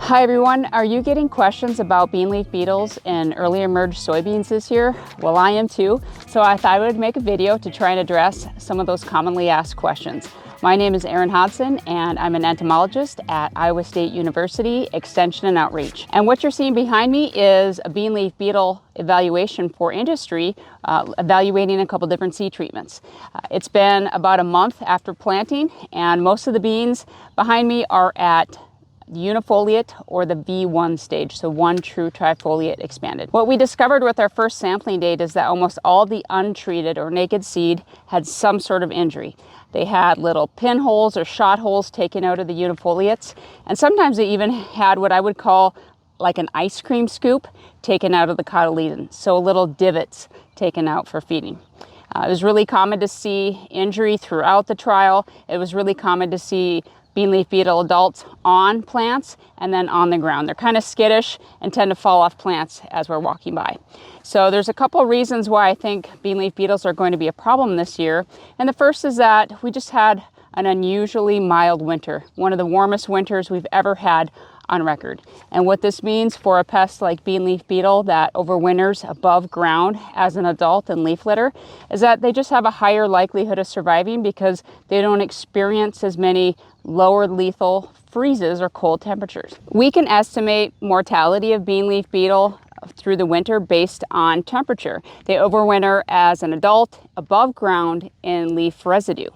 Hi everyone, are you getting questions about bean leaf beetles in early emerged soybeans this year? Well, I am too, so I thought I would make a video to try and address some of those commonly asked questions. My name is Erin Hodgson and I'm an entomologist at Iowa State University Extension and Outreach. And what you're seeing behind me is a bean leaf beetle evaluation for industry, evaluating a couple different seed treatments. It's been about a month after planting and most of the beans behind me are at unifoliate or the V1 stage, so one true trifoliate expanded. What we discovered with our first sampling date is that almost all the untreated or naked seed had some sort of injury. They had little pinholes or shot holes taken out of the unifoliates, and sometimes they even had what I would call like an ice cream scoop taken out of the cotyledon, so little divots taken out for feeding. It was really common to see injury throughout the trial. It was really common to see bean leaf beetle adults on plants and then on the ground. They're kind of skittish and tend to fall off plants as we're walking by. So there's a couple reasons why I think bean leaf beetles are going to be a problem this year. And the first is that we just had an unusually mild winter, one of the warmest winters we've ever had on record. And what this means for a pest like bean leaf beetle that overwinters above ground as an adult in leaf litter is that they just have a higher likelihood of surviving because they don't experience as many lower lethal freezes or cold temperatures. We can estimate mortality of bean leaf beetle through the winter based on temperature. They overwinter as an adult above ground in leaf residue.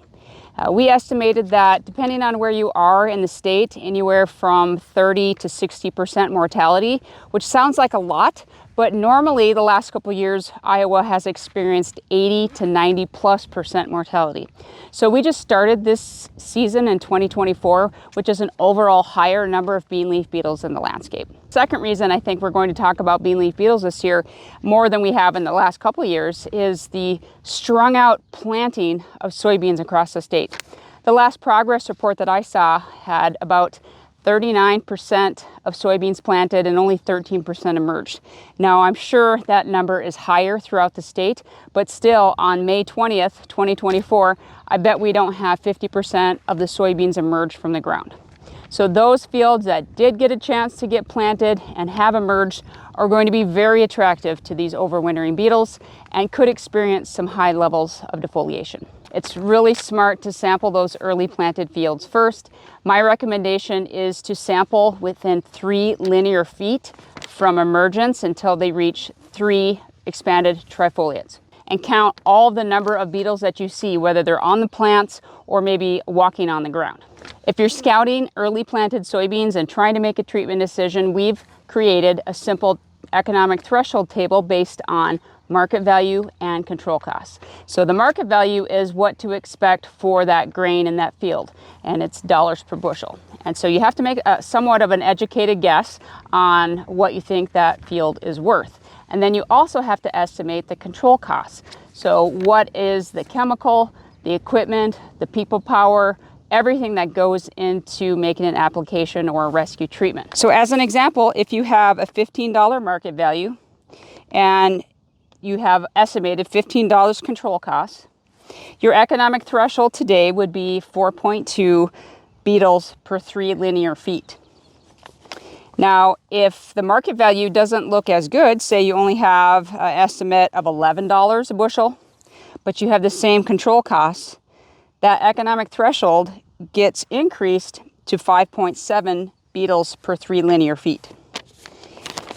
We estimated that depending on where you are in the state, anywhere from 30 to 60% mortality, which sounds like a lot, but normally the last couple of years, Iowa has experienced 80 to 90+% mortality. So we just started this season in 2024, which is an overall higher number of bean leaf beetles in the landscape. Second reason I think we're going to talk about bean leaf beetles this year more than we have in the last couple of years is the strung out planting of soybeans across the state. The last progress report that I saw had about 39% of soybeans planted and only 13% emerged. Now I'm sure that number is higher throughout the state, but still on May 20th, 2024, I bet we don't have 50% of the soybeans emerged from the ground. So those fields that did get a chance to get planted and have emerged are going to be very attractive to these overwintering beetles and could experience some high levels of defoliation. It's really smart to sample those early planted fields first. My recommendation is to sample within 3 linear feet from emergence until they reach 3 expanded trifoliates. And count all the number of beetles that you see, whether they're on the plants or maybe walking on the ground. If you're scouting early planted soybeans and trying to make a treatment decision, we've created a simple economic threshold table based on market value and control costs. So the market value is what to expect for that grain in that field, and it's dollars per bushel. And so you have to make somewhat of an educated guess on what you think that field is worth. And then you also have to estimate the control costs. So what is the chemical, the equipment, the people power, everything that goes into making an application or a rescue treatment. So as an example, if you have a $15 market value and you have estimated $15 control costs, your economic threshold today would be 4.2 beetles per 3 linear feet. Now, if the market value doesn't look as good, say you only have an estimate of $11 a bushel, but you have the same control costs, that economic threshold gets increased to 5.7 beetles per 3 linear feet.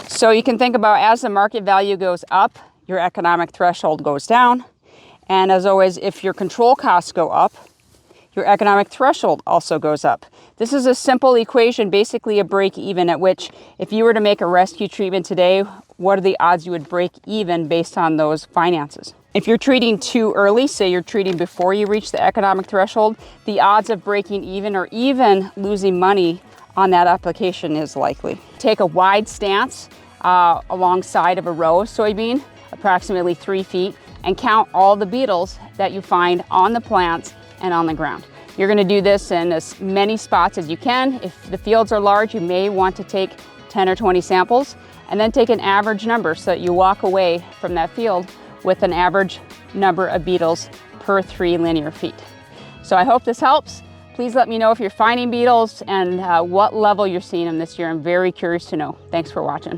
So you can think about as the market value goes up, your economic threshold goes down. And as always, if your control costs go up, your economic threshold also goes up. This is a simple equation, basically a break even, at which if you were to make a rescue treatment today, what are the odds you would break even based on those finances? If you're treating too early, say you're treating before you reach the economic threshold, the odds of breaking even or even losing money on that application is likely. Take a wide stance alongside of a row of soybean, approximately 3 feet, and count all the beetles that you find on the plants and on the ground. You're going to do this in as many spots as you can. If the fields are large, you may want to take 10 or 20 samples and then take an average number so that you walk away from that field with an average number of beetles per 3 linear feet. So I hope this helps. Please let me know if you're finding beetles and what level you're seeing them this year. I'm very curious to know. Thanks for watching.